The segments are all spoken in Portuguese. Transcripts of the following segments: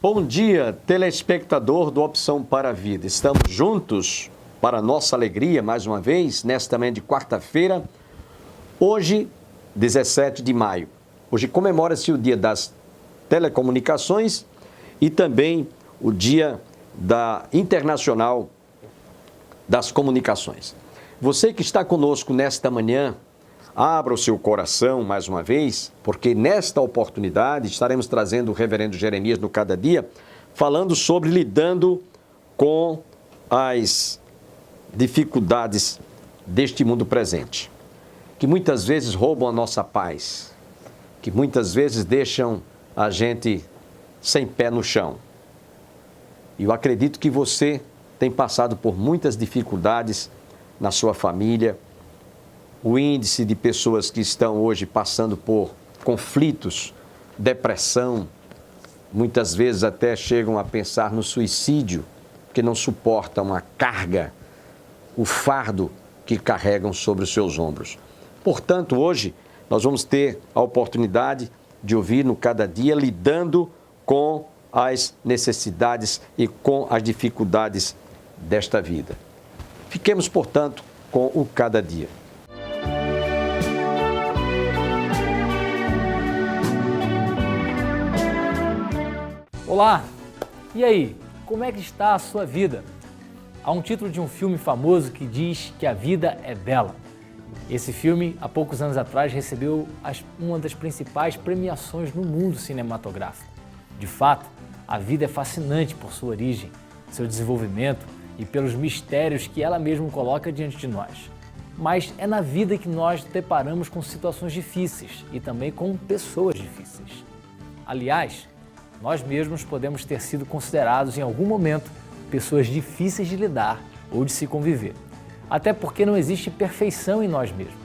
Bom dia, telespectador do Opção para a Vida. Estamos juntos para nossa alegria, mais uma vez, nesta manhã de quarta-feira, hoje, 17 de maio. Hoje comemora-se o Dia das Telecomunicações e também o Dia Internacional das Comunicações. Você que está conosco nesta manhã, abra o seu coração mais uma vez, porque nesta oportunidade estaremos trazendo o reverendo Jeremias no Cada Dia, falando sobre lidando com as dificuldades deste mundo presente, que muitas vezes roubam a nossa paz, que muitas vezes deixam a gente sem pé no chão. E eu acredito que você tem passado por muitas dificuldades na sua família. O índice de pessoas que estão hoje passando por conflitos, depressão, muitas vezes até chegam a pensar no suicídio, porque não suportam a carga, o fardo que carregam sobre os seus ombros. Portanto, hoje nós vamos ter a oportunidade de ouvir no Cada Dia lidando com as necessidades e com as dificuldades desta vida. Fiquemos, portanto, com o Cada Dia. Olá! E aí, como é que está a sua vida? Há um título de um filme famoso que diz que a vida é bela. Esse filme, há poucos anos atrás, recebeu uma das principais premiações no mundo cinematográfico. De fato, a vida é fascinante por sua origem, seu desenvolvimento e pelos mistérios que ela mesma coloca diante de nós. Mas é na vida que nós deparamos com situações difíceis e também com pessoas difíceis. Aliás, nós mesmos podemos ter sido considerados em algum momento pessoas difíceis de lidar ou de se conviver. Até porque não existe perfeição em nós mesmos.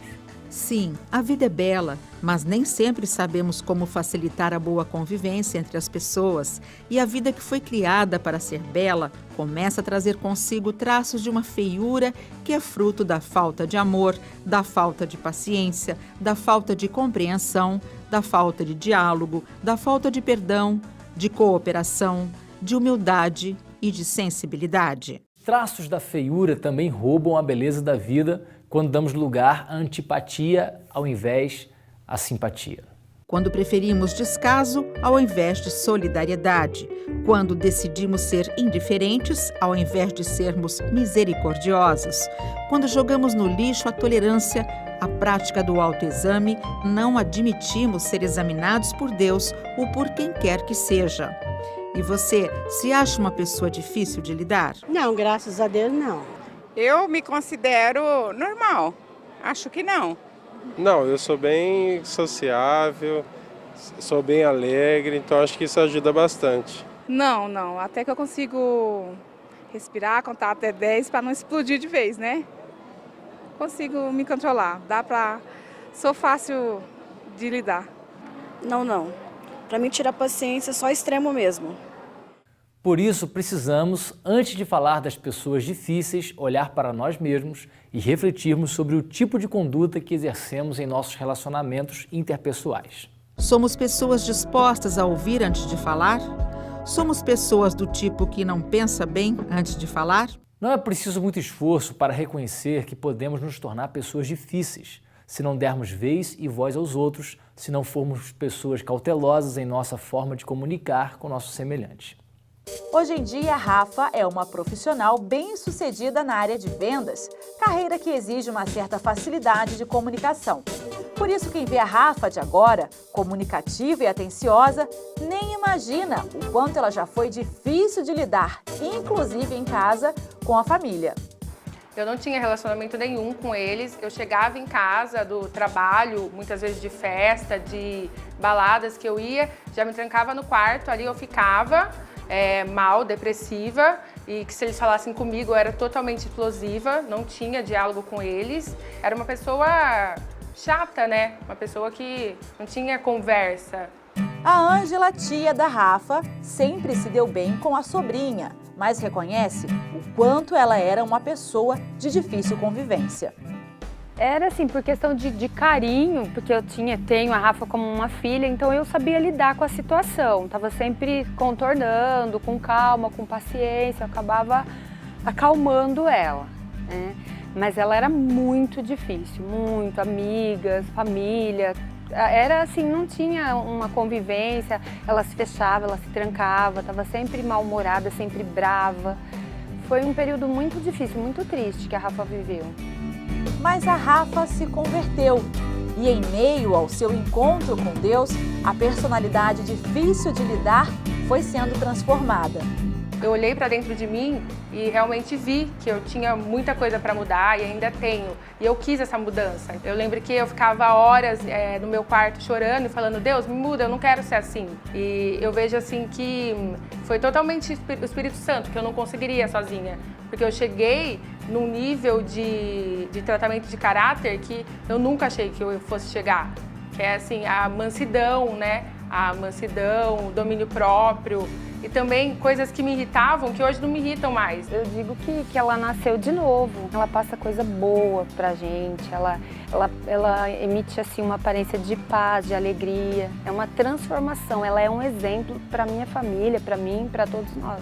Sim, a vida é bela, mas nem sempre sabemos como facilitar a boa convivência entre as pessoas. E a vida que foi criada para ser bela começa a trazer consigo traços de uma feiura que é fruto da falta de amor, da falta de paciência, da falta de compreensão, da falta de diálogo, da falta de perdão, de cooperação, de humildade e de sensibilidade. Traços da feiura também roubam a beleza da vida quando damos lugar à antipatia ao invés à simpatia. Quando preferimos descaso ao invés de solidariedade. Quando decidimos ser indiferentes ao invés de sermos misericordiosos. Quando jogamos no lixo a tolerância, a prática do autoexame, não admitimos ser examinados por Deus ou por quem quer que seja. E você, se acha uma pessoa difícil de lidar? Não, graças a Deus, não. Eu me considero normal, acho que não. Não, eu sou bem sociável, sou bem alegre, então acho que isso ajuda bastante. Não, até que eu consigo respirar, contar até 10 para não explodir de vez, né? Consigo me controlar, sou fácil de lidar. Não. Para mim tirar paciência é só extremo mesmo. Por isso, precisamos, antes de falar das pessoas difíceis, olhar para nós mesmos e refletirmos sobre o tipo de conduta que exercemos em nossos relacionamentos interpessoais. Somos pessoas dispostas a ouvir antes de falar? Somos pessoas do tipo que não pensa bem antes de falar? Não é preciso muito esforço para reconhecer que podemos nos tornar pessoas difíceis, se não dermos vez e voz aos outros, se não formos pessoas cautelosas em nossa forma de comunicar com nossos semelhantes. Hoje em dia, a Rafa é uma profissional bem-sucedida na área de vendas, carreira que exige uma certa facilidade de comunicação. Por isso, quem vê a Rafa de agora, comunicativa e atenciosa, nem imagina o quanto ela já foi difícil de lidar, inclusive em casa, com a família. Eu não tinha relacionamento nenhum com eles, eu chegava em casa do trabalho, muitas vezes de festa, de baladas que eu ia, já me trancava no quarto, ali eu ficava mal, depressiva, e que se eles falassem comigo eu era totalmente explosiva, não tinha diálogo com eles, era uma pessoa chata, né? Uma pessoa que não tinha conversa. A Ângela, tia da Rafa, sempre se deu bem com a sobrinha, mas reconhece o quanto ela era uma pessoa de difícil convivência. Era assim, por questão de carinho, porque eu tenho a Rafa como uma filha, então eu sabia lidar com a situação. Tava sempre contornando, com calma, com paciência, eu acabava acalmando ela, né? Mas ela era muito difícil, muito, amigas, família. Era assim, não tinha uma convivência, ela se fechava, ela se trancava, estava sempre mal-humorada, sempre brava. Foi um período muito difícil, muito triste que a Rafa viveu. Mas a Rafa se converteu e, em meio ao seu encontro com Deus, a personalidade difícil de lidar foi sendo transformada. Eu olhei para dentro de mim e realmente vi que eu tinha muita coisa para mudar e ainda tenho. E eu quis essa mudança. Eu lembro que eu ficava horas no meu quarto chorando e falando: Deus, me muda, eu não quero ser assim. E eu vejo assim que foi totalmente o Espírito Santo, que eu não conseguiria sozinha. Porque eu cheguei num nível de tratamento de caráter que eu nunca achei que eu fosse chegar. Que é assim, a mansidão, né? A mansidão, o domínio próprio e também coisas que me irritavam, que hoje não me irritam mais. Eu digo que ela nasceu de novo, ela passa coisa boa pra gente, ela emite assim uma aparência de paz, de alegria, é uma transformação, ela é um exemplo pra minha família, pra mim, pra todos nós.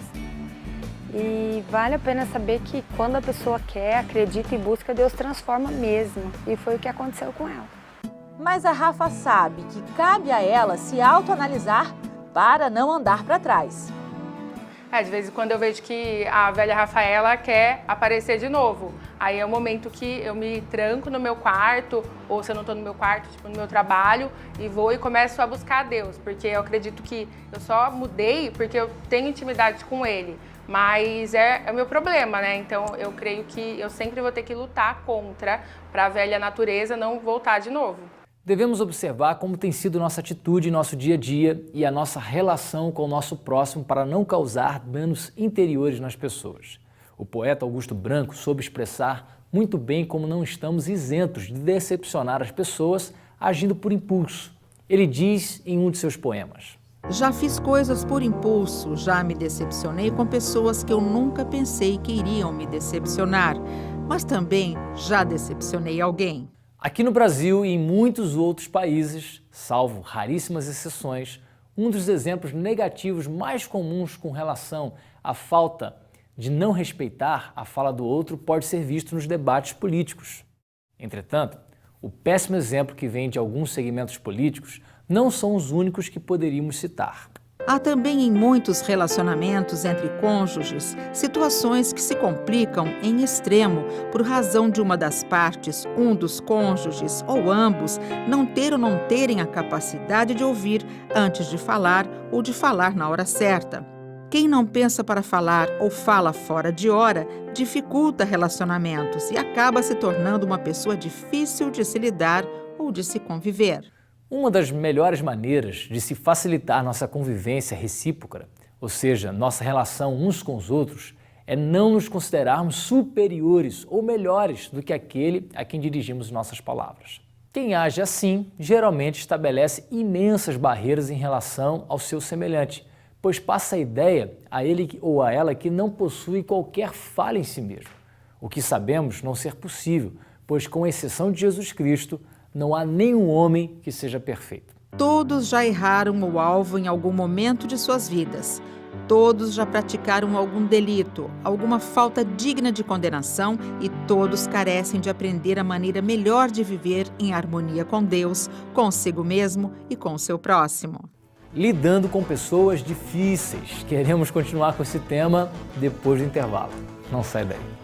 E vale a pena saber que quando a pessoa quer, acredita e busca, Deus transforma mesmo, e foi o que aconteceu com ela. Mas a Rafa sabe que cabe a ela se autoanalisar para não andar para trás. De vez em quando eu vejo que a velha Rafaela quer aparecer de novo. Aí é o momento que eu me tranco no meu quarto, ou se eu não estou no meu quarto, tipo no meu trabalho, e vou e começo a buscar a Deus, porque eu acredito que eu só mudei porque eu tenho intimidade com Ele. Mas é o meu problema, né? Então eu creio que eu sempre vou ter que lutar contra, para a velha natureza não voltar de novo. Devemos observar como tem sido nossa atitude em nosso dia a dia e a nossa relação com o nosso próximo para não causar danos interiores nas pessoas. O poeta Augusto Branco soube expressar muito bem como não estamos isentos de decepcionar as pessoas agindo por impulso. Ele diz em um de seus poemas: Já fiz coisas por impulso, já me decepcionei com pessoas que eu nunca pensei que iriam me decepcionar, mas também já decepcionei alguém. Aqui no Brasil e em muitos outros países, salvo raríssimas exceções, um dos exemplos negativos mais comuns com relação à falta de não respeitar a fala do outro pode ser visto nos debates políticos. Entretanto, o péssimo exemplo que vem de alguns segmentos políticos não são os únicos que poderíamos citar. Há também em muitos relacionamentos entre cônjuges situações que se complicam em extremo por razão de uma das partes, um dos cônjuges ou ambos, não ter ou não terem a capacidade de ouvir antes de falar ou de falar na hora certa. Quem não pensa para falar ou fala fora de hora dificulta relacionamentos e acaba se tornando uma pessoa difícil de se lidar ou de se conviver. Uma das melhores maneiras de se facilitar nossa convivência recíproca, ou seja, nossa relação uns com os outros, é não nos considerarmos superiores ou melhores do que aquele a quem dirigimos nossas palavras. Quem age assim, geralmente estabelece imensas barreiras em relação ao seu semelhante, pois passa a ideia a ele ou a ela que não possui qualquer falha em si mesmo, o que sabemos não ser possível, pois com exceção de Jesus Cristo, não há nenhum homem que seja perfeito. Todos já erraram o alvo em algum momento de suas vidas. Todos já praticaram algum delito, alguma falta digna de condenação e todos carecem de aprender a maneira melhor de viver em harmonia com Deus, consigo mesmo e com o seu próximo. Lidando com pessoas difíceis. Queremos continuar com esse tema depois do intervalo. Não sai daí.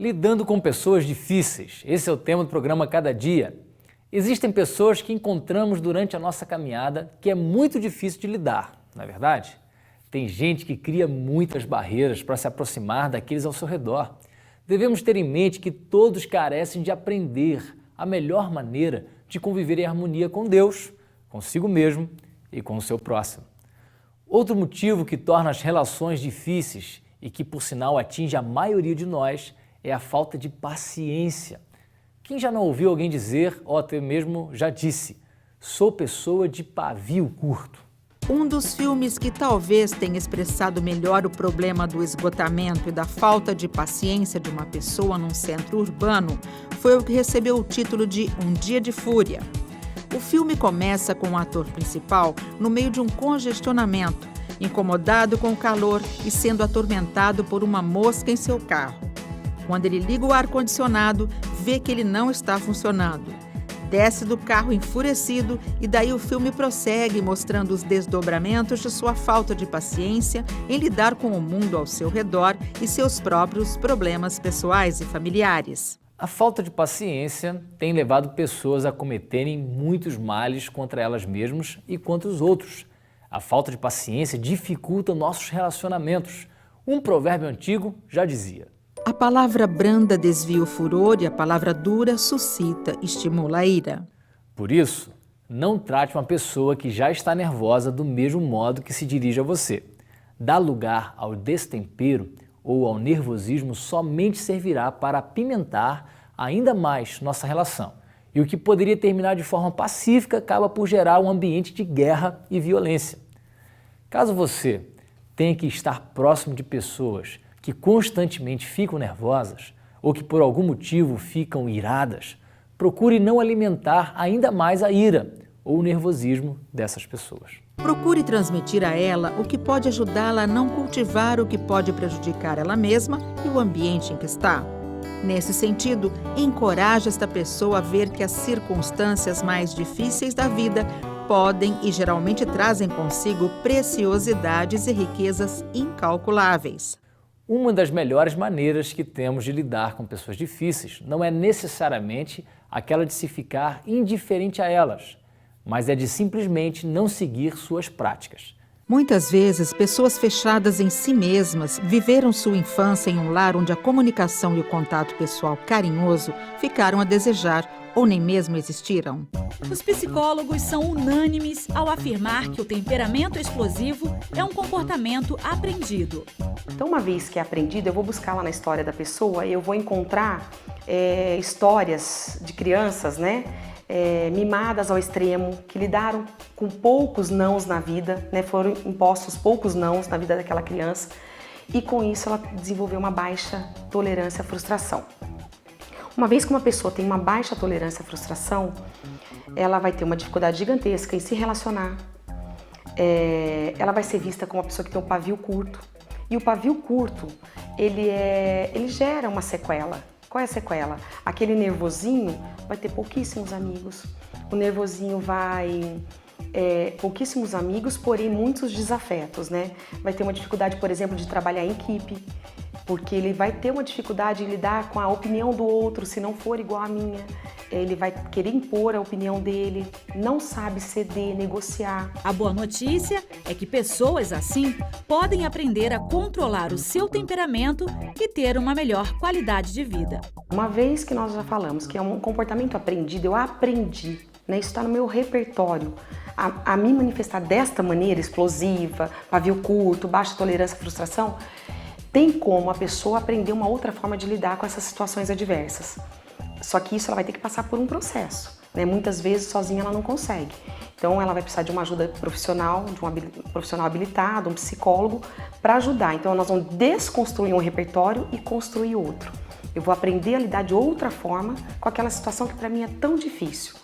Lidando com pessoas difíceis. Esse é o tema do programa Cada Dia. Existem pessoas que encontramos durante a nossa caminhada que é muito difícil de lidar, não é verdade? Tem gente que cria muitas barreiras para se aproximar daqueles ao seu redor. Devemos ter em mente que todos carecem de aprender a melhor maneira de conviver em harmonia com Deus, consigo mesmo e com o seu próximo. Outro motivo que torna as relações difíceis e que, por sinal, atinge a maioria de nós é a falta de paciência. Quem já não ouviu alguém dizer, ou até mesmo já disse, sou pessoa de pavio curto? Um dos filmes que talvez tenha expressado melhor o problema do esgotamento e da falta de paciência de uma pessoa num centro urbano foi o que recebeu o título de Um Dia de Fúria. O filme começa com o ator principal no meio de um congestionamento, incomodado com o calor e sendo atormentado por uma mosca em seu carro. Quando ele liga o ar-condicionado, vê que ele não está funcionando. Desce do carro enfurecido e daí o filme prossegue mostrando os desdobramentos de sua falta de paciência em lidar com o mundo ao seu redor e seus próprios problemas pessoais e familiares. A falta de paciência tem levado pessoas a cometerem muitos males contra elas mesmas e contra os outros. A falta de paciência dificulta nossos relacionamentos. Um provérbio antigo já dizia: a palavra branda desvia o furor e a palavra dura suscita, estimula a ira. Por isso, não trate uma pessoa que já está nervosa do mesmo modo que se dirige a você. Dar lugar ao destempero ou ao nervosismo somente servirá para apimentar ainda mais nossa relação. E o que poderia terminar de forma pacífica acaba por gerar um ambiente de guerra e violência. Caso você tenha que estar próximo de pessoas que constantemente ficam nervosas ou que por algum motivo ficam iradas, procure não alimentar ainda mais a ira ou o nervosismo dessas pessoas. Procure transmitir a ela o que pode ajudá-la a não cultivar o que pode prejudicar ela mesma e o ambiente em que está. Nesse sentido, encoraje esta pessoa a ver que as circunstâncias mais difíceis da vida podem e geralmente trazem consigo preciosidades e riquezas incalculáveis. Uma das melhores maneiras que temos de lidar com pessoas difíceis não é necessariamente aquela de se ficar indiferente a elas, mas é de simplesmente não seguir suas práticas. Muitas vezes, pessoas fechadas em si mesmas viveram sua infância em um lar onde a comunicação e o contato pessoal carinhoso ficaram a desejar ou nem mesmo existiram. Os psicólogos são unânimes ao afirmar que o temperamento explosivo é um comportamento aprendido. Então, uma vez que é aprendido, eu vou buscar lá na história da pessoa e eu vou encontrar histórias de crianças, mimadas ao extremo, que lidaram com poucos nãos na vida, foram impostos poucos nãos na vida daquela criança e com isso ela desenvolveu uma baixa tolerância à frustração. Uma vez que uma pessoa tem uma baixa tolerância à frustração, ela vai ter uma dificuldade gigantesca em se relacionar, ela vai ser vista como uma pessoa que tem um pavio curto. E o pavio curto, ele gera uma sequela. Qual é a sequela? Aquele nervosinho vai ter pouquíssimos amigos. O nervosinho vai... pouquíssimos amigos, porém muitos desafetos, Vai ter uma dificuldade, por exemplo, de trabalhar em equipe, porque ele vai ter uma dificuldade em lidar com a opinião do outro, se não for igual à minha. Ele vai querer impor a opinião dele, não sabe ceder, negociar. A boa notícia é que pessoas assim podem aprender a controlar o seu temperamento e ter uma melhor qualidade de vida. Uma vez que nós já falamos que é um comportamento aprendido, eu aprendi, isso está no meu repertório, a me manifestar desta maneira explosiva, pavio curto, baixa tolerância à frustração, tem como a pessoa aprender uma outra forma de lidar com essas situações adversas. Só que isso ela vai ter que passar por um processo. Muitas vezes sozinha ela não consegue. Então ela vai precisar de uma ajuda profissional, de um profissional habilitado, um psicólogo, para ajudar. Então nós vamos desconstruir um repertório e construir outro. Eu vou aprender a lidar de outra forma com aquela situação que para mim é tão difícil.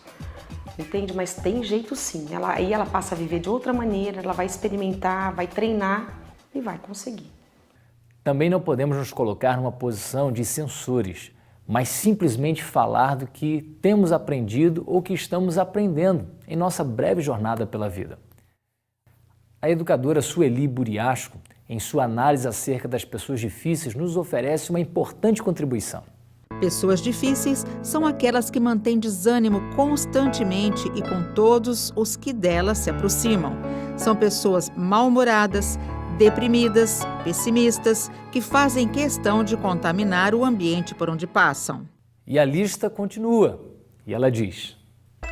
Entende? Mas tem jeito sim. Aí ela passa a viver de outra maneira, ela vai experimentar, vai treinar e vai conseguir. Também não podemos nos colocar numa posição de censores, mas simplesmente falar do que temos aprendido ou que estamos aprendendo em nossa breve jornada pela vida. A educadora Sueli Buriasco, em sua análise acerca das pessoas difíceis, nos oferece uma importante contribuição. Pessoas difíceis são aquelas que mantêm desânimo constantemente e com todos os que delas se aproximam. São pessoas mal-humoradas, deprimidas, pessimistas, que fazem questão de contaminar o ambiente por onde passam. E a lista continua. E ela diz: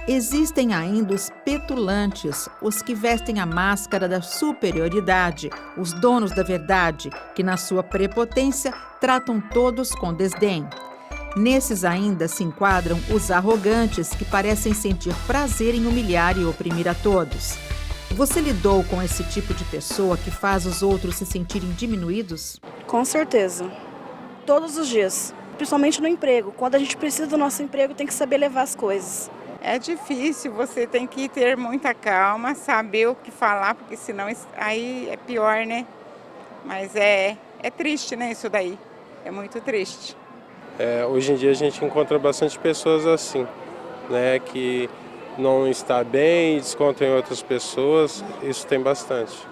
existem ainda os petulantes, os que vestem a máscara da superioridade, os donos da verdade, que na sua prepotência tratam todos com desdém. Nesses ainda se enquadram os arrogantes, que parecem sentir prazer em humilhar e oprimir a todos. Você lidou com esse tipo de pessoa que faz os outros se sentirem diminuídos? Com certeza. Todos os dias. Principalmente no emprego. Quando a gente precisa do nosso emprego, tem que saber levar as coisas. É difícil, você tem que ter muita calma, saber o que falar, porque senão aí é pior, né? Mas é triste, né, isso daí. É muito triste. Hoje em dia a gente encontra bastante pessoas assim, né, que não está bem, descontam em outras pessoas, isso tem bastante.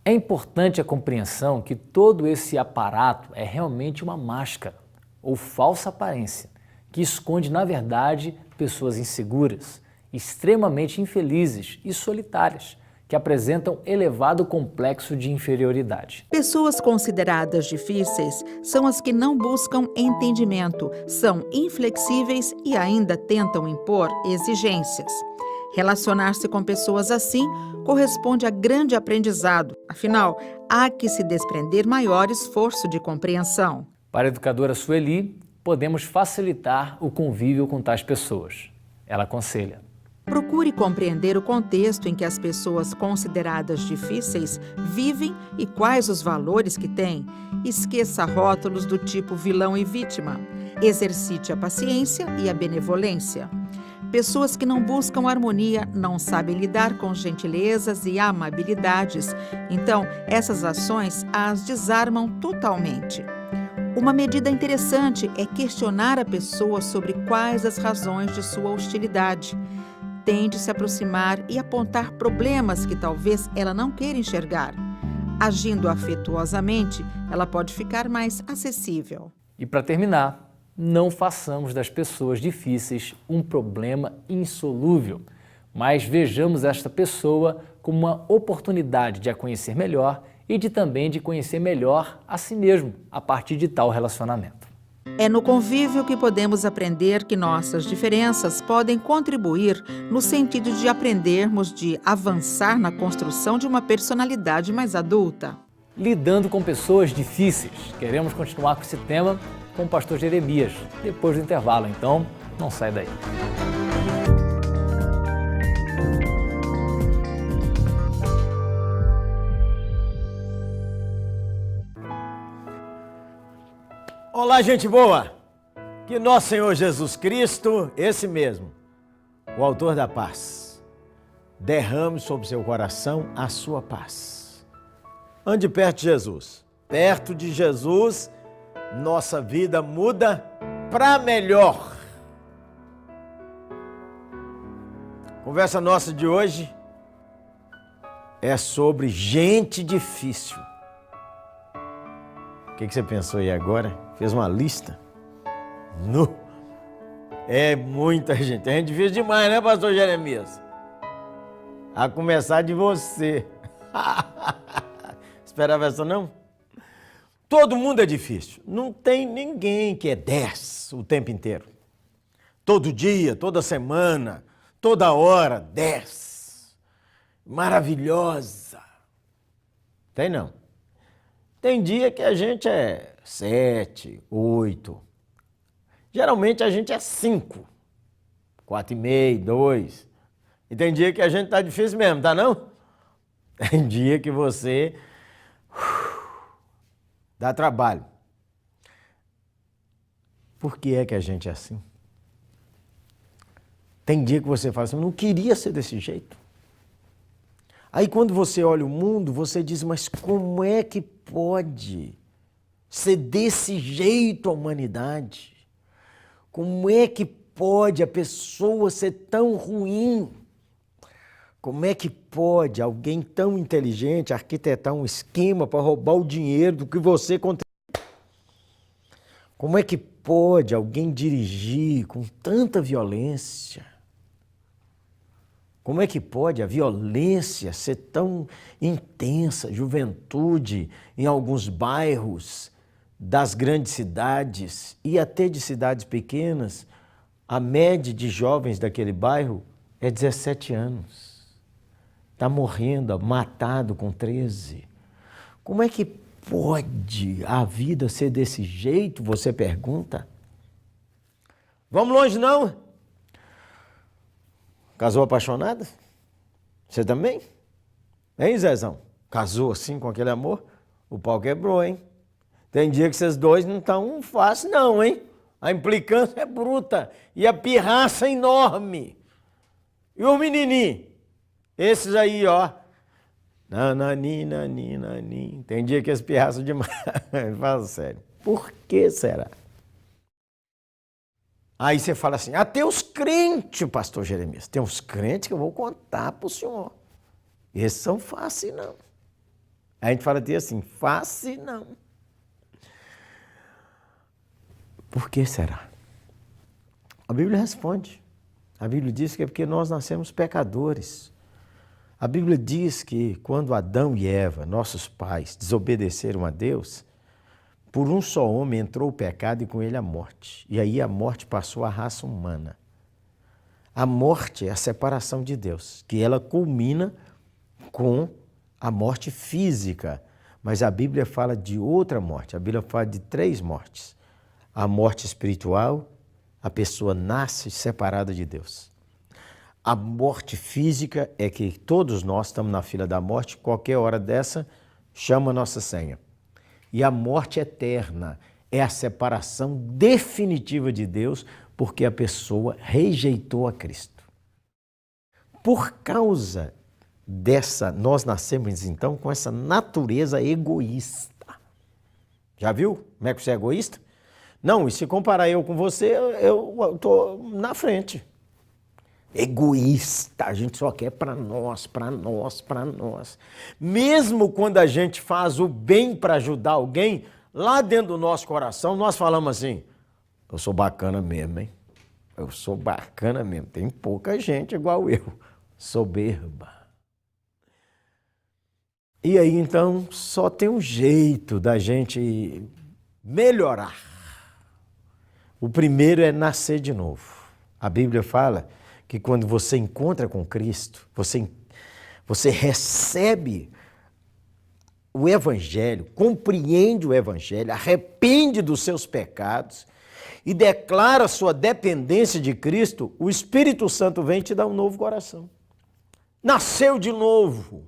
É importante a compreensão que todo esse aparato é realmente uma máscara ou falsa aparência, que esconde, na verdade, pessoas inseguras, extremamente infelizes e solitárias, que apresentam elevado complexo de inferioridade. Pessoas consideradas difíceis são as que não buscam entendimento, são inflexíveis e ainda tentam impor exigências. Relacionar-se com pessoas assim corresponde a grande aprendizado, afinal, há que se desprender maior esforço de compreensão. Para a educadora Sueli, podemos facilitar o convívio com tais pessoas. Ela aconselha: procure compreender o contexto em que as pessoas consideradas difíceis vivem e quais os valores que têm. Esqueça rótulos do tipo vilão e vítima. Exercite a paciência e a benevolência. Pessoas que não buscam harmonia não sabem lidar com gentilezas e amabilidades. Então, essas ações as desarmam totalmente. Uma medida interessante é questionar a pessoa sobre quais as razões de sua hostilidade. Tente se aproximar e apontar problemas que talvez ela não queira enxergar. Agindo afetuosamente, ela pode ficar mais acessível. E para terminar, não façamos das pessoas difíceis um problema insolúvel, mas vejamos esta pessoa como uma oportunidade de a conhecer melhor e também de conhecer melhor a si mesmo a partir de tal relacionamento. É no convívio que podemos aprender que nossas diferenças podem contribuir no sentido de aprendermos de avançar na construção de uma personalidade mais adulta. Lidando com pessoas difíceis. Queremos continuar com esse tema com o pastor Jeremias, depois do intervalo, então não sai daí. Olá, gente boa! Que nosso Senhor Jesus Cristo, esse mesmo, o autor da paz, derrame sobre seu coração a sua paz. Ande perto de Jesus. Perto de Jesus, nossa vida muda para melhor. Conversa nossa de hoje é sobre gente difícil. O que você pensou aí agora? Fez uma lista? É muita gente. É gente difícil demais, né, pastor Jeremias? A começar de você. Esperava essa não? Todo mundo é difícil. Não tem ninguém que é 10 o tempo inteiro. Todo dia, toda semana, toda hora, 10. Maravilhosa. Tem não. Tem dia que a gente é 7, 8. Geralmente a gente é 5. 4,5, 2. E tem dia que a gente tá difícil mesmo, tá não? Tem dia que você dá trabalho. Por que é que a gente é assim? Tem dia que você fala assim, eu não queria ser desse jeito. Aí quando você olha o mundo, você diz, mas como é que pode ser desse jeito a humanidade? Como é que pode a pessoa ser tão ruim? Como é que pode alguém tão inteligente arquitetar um esquema para roubar o dinheiro do que você contribuiu? Como é que pode alguém dirigir com tanta violência? Como é que pode a violência ser tão intensa, juventude em alguns bairros das grandes cidades e até de cidades pequenas? A média de jovens daquele bairro é 17 anos. Está morrendo, matado com 13. Como é que pode a vida ser desse jeito? Você pergunta. Vamos longe não? Casou apaixonada? Você também? Hein, Zezão? Casou assim com aquele amor? O pau quebrou, hein? Tem dia que vocês dois não estão fácil não, hein? A implicância é bruta e a pirraça é enorme. E o menininho? Esses aí, ó. Nanani, nani, nani. Tem dia que eles pirraçam demais. Fala sério. Por que será? Aí você fala assim, até os crentes, pastor Jeremias, tem uns crentes que eu vou contar para o senhor. Esses são fáceis, não. Aí a gente fala assim, fácil não. Por que será? A Bíblia responde. A Bíblia diz que é porque nós nascemos pecadores. A Bíblia diz que quando Adão e Eva, nossos pais, desobedeceram a Deus, por um só homem entrou o pecado e com ele a morte. E aí a morte passou à raça humana. A morte é a separação de Deus, que ela culmina com a morte física. Mas a Bíblia fala de outra morte. A Bíblia fala de 3 mortes. A morte espiritual, a pessoa nasce separada de Deus. A morte física é que todos nós estamos na fila da morte, qualquer hora dessa, chama a nossa senha. E a morte eterna é a separação definitiva de Deus, porque a pessoa rejeitou a Cristo. Por causa dessa, nós nascemos então com essa natureza egoísta. Já viu como é que você é egoísta? Não, e se comparar eu com você, eu estou na frente. Egoísta, a gente só quer para nós, para nós, para nós. Mesmo quando a gente faz o bem para ajudar alguém, lá dentro do nosso coração, nós falamos assim, eu sou bacana mesmo, hein? Eu sou bacana mesmo. Tem pouca gente igual eu, soberba. E aí, então, só tem um jeito da gente melhorar. O primeiro é nascer de novo. A Bíblia fala que quando você encontra com Cristo, você recebe o Evangelho, compreende o Evangelho, arrepende dos seus pecados e declara sua dependência de Cristo, o Espírito Santo vem te dar um novo coração. Nasceu de novo,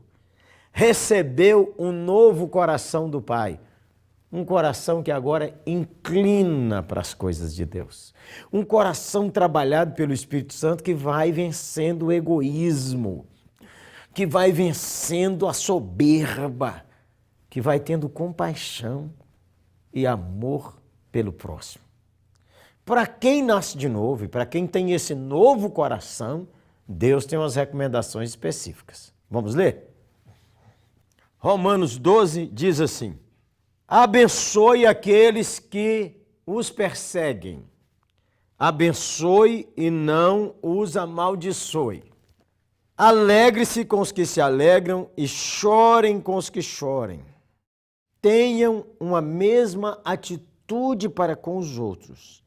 recebeu um novo coração do Pai. Um coração que agora inclina para as coisas de Deus. Um coração trabalhado pelo Espírito Santo que vai vencendo o egoísmo, que vai vencendo a soberba, que vai tendo compaixão e amor pelo próximo. Para quem nasce de novo e para quem tem esse novo coração, Deus tem umas recomendações específicas. Vamos ler? Romanos 12 diz assim: abençoe aqueles que os perseguem. Abençoe e não os amaldiçoe. Alegre-se com os que se alegram e chorem com os que chorem. Tenham uma mesma atitude para com os outros.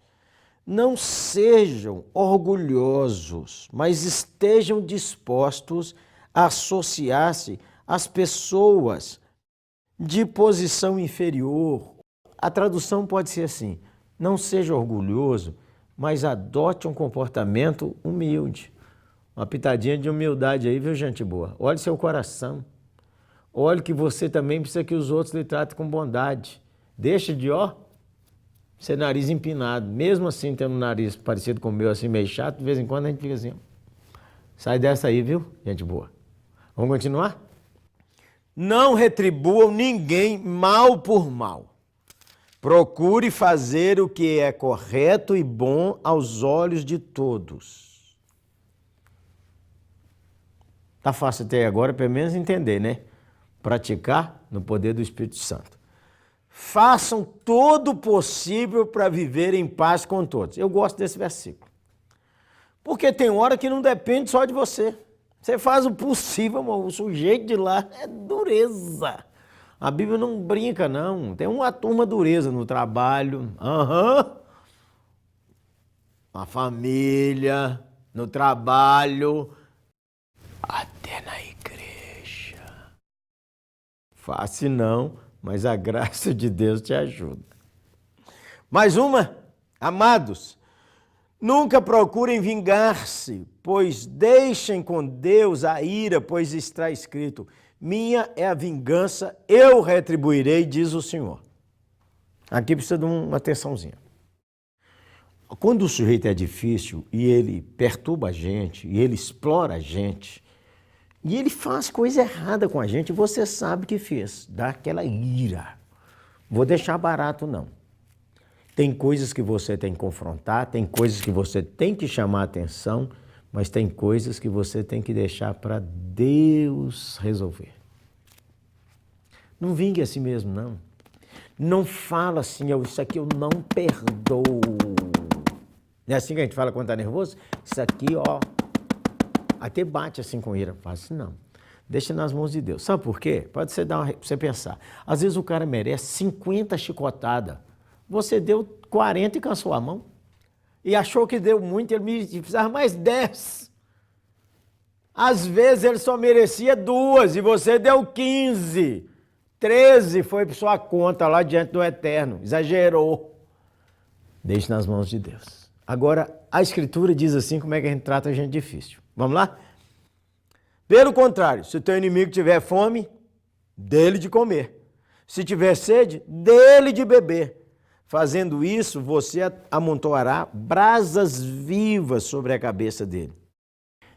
Não sejam orgulhosos, mas estejam dispostos a associar-se às pessoas de posição inferior. A tradução pode ser assim: não seja orgulhoso, mas adote um comportamento humilde. Uma pitadinha de humildade aí, viu, gente boa? Olhe seu coração. Olhe que você também precisa que os outros lhe tratem com bondade. Deixa de, ser nariz empinado. Mesmo assim, tendo um nariz parecido com o meu, assim, meio chato, de vez em quando a gente fica assim, sai dessa aí, viu, gente boa? Vamos continuar? Não retribuam ninguém mal por mal. Procure fazer o que é correto e bom aos olhos de todos. Tá fácil até agora, pelo menos entender, né? Praticar no poder do Espírito Santo. façam todo o possível para viver em paz com todos. Eu gosto desse versículo. Porque tem hora que não depende só de você. Você faz o possível, o sujeito de lá é dureza. A Bíblia não brinca, não. Tem uma turma dureza no trabalho, na família, no trabalho, até na igreja. Fácil não, mas a graça de Deus te ajuda. Mais uma, amados, nunca procurem vingar-se, pois deixem com Deus a ira, pois está escrito: minha é a vingança, eu retribuirei, diz o Senhor. Aqui precisa de uma atençãozinha. Quando o sujeito é difícil e ele perturba a gente, e ele explora a gente, e ele faz coisa errada com a gente, você sabe que fez, dá aquela ira. Vou deixar barato, não. Tem coisas que você tem que confrontar, tem coisas que você tem que chamar a atenção, mas tem coisas que você tem que deixar para Deus resolver. Não vingue a si mesmo, não. Não fala assim, isso aqui eu não perdoo. Não é assim que a gente fala quando está nervoso? Isso aqui, ó, até bate assim com ira. Fala assim, não. Deixa nas mãos de Deus. Sabe por quê? Pode ser você pensar. Às vezes o cara merece 50 chicotadas. Você deu 40 e cansou a mão. E achou que deu muito, ele me precisava mais 10. Às vezes ele só merecia 2 e você deu 15. 13 foi para sua conta lá diante do Eterno. Exagerou. Deixe nas mãos de Deus. Agora, a Escritura diz assim como é que a gente trata a gente difícil. Vamos lá? Pelo contrário, se o teu inimigo tiver fome, dê-lhe de comer. Se tiver sede, dê-lhe de beber. Fazendo isso, você amontoará brasas vivas sobre a cabeça dele.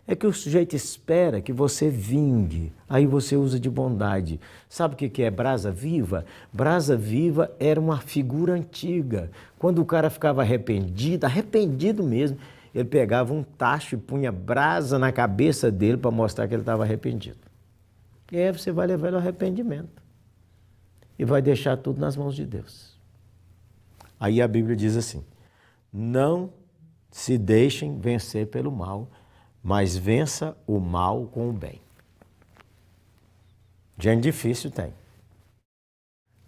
É que o sujeito espera que você vingue, aí você usa de bondade. Sabe o que é brasa viva? Brasa viva era uma figura antiga. Quando o cara ficava arrependido mesmo, ele pegava um tacho e punha brasa na cabeça dele para mostrar que ele estava arrependido. E aí você vai levar ele ao arrependimento e vai deixar tudo nas mãos de Deus. Aí a Bíblia diz assim: não se deixem vencer pelo mal, mas vença o mal com o bem. Gente difícil tem.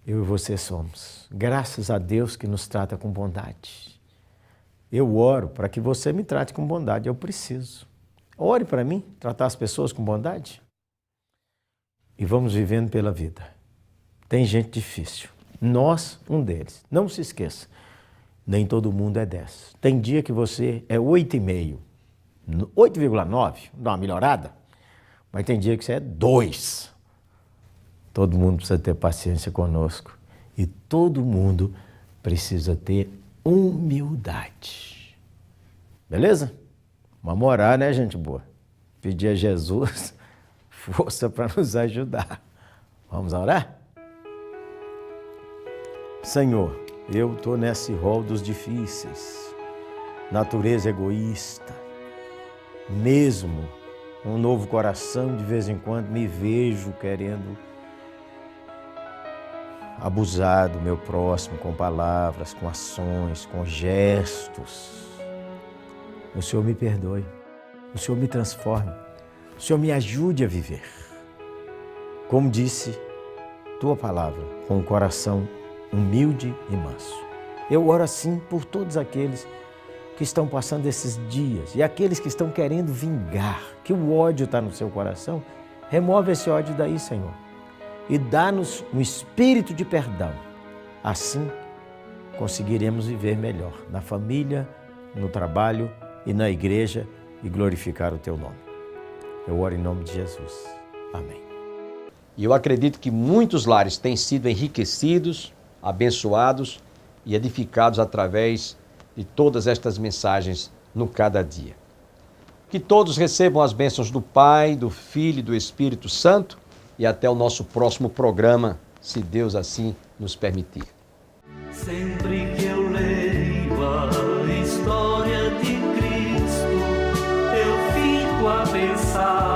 Eu e você somos. Graças a Deus que nos trata com bondade. Eu oro para que você me trate com bondade, eu preciso. Ore para mim, tratar as pessoas com bondade. E vamos vivendo pela vida. Tem gente difícil. Nós, um deles. Não se esqueça, nem todo mundo é 10. Tem dia que você é 8,5. 8,9, dá uma melhorada, mas tem dia que você é 2. Todo mundo precisa ter paciência conosco e todo mundo precisa ter humildade. Beleza? Vamos orar, né, gente boa? Pedir a Jesus força para nos ajudar. Vamos orar? Senhor, eu estou nesse rol dos difíceis, natureza egoísta. Mesmo um novo coração, de vez em quando me vejo querendo abusar do meu próximo com palavras, com ações, com gestos. O Senhor me perdoe, o Senhor me transforme, o Senhor me ajude a viver. Como disse tua palavra, com um coração humilde e manso. Eu oro assim por todos aqueles que estão passando esses dias e aqueles que estão querendo vingar, que o ódio está no seu coração, remove esse ódio daí, Senhor, e dá-nos um espírito de perdão. Assim, conseguiremos viver melhor na família, no trabalho e na igreja e glorificar o Teu nome. Eu oro em nome de Jesus. Amém. E eu acredito que muitos lares têm sido enriquecidos, abençoados e edificados através de todas estas mensagens no cada dia. Que todos recebam as bênçãos do Pai, do Filho e do Espírito Santo e até o nosso próximo programa, se Deus assim nos permitir. Sempre que eu leio a história de Cristo, eu fico a pensar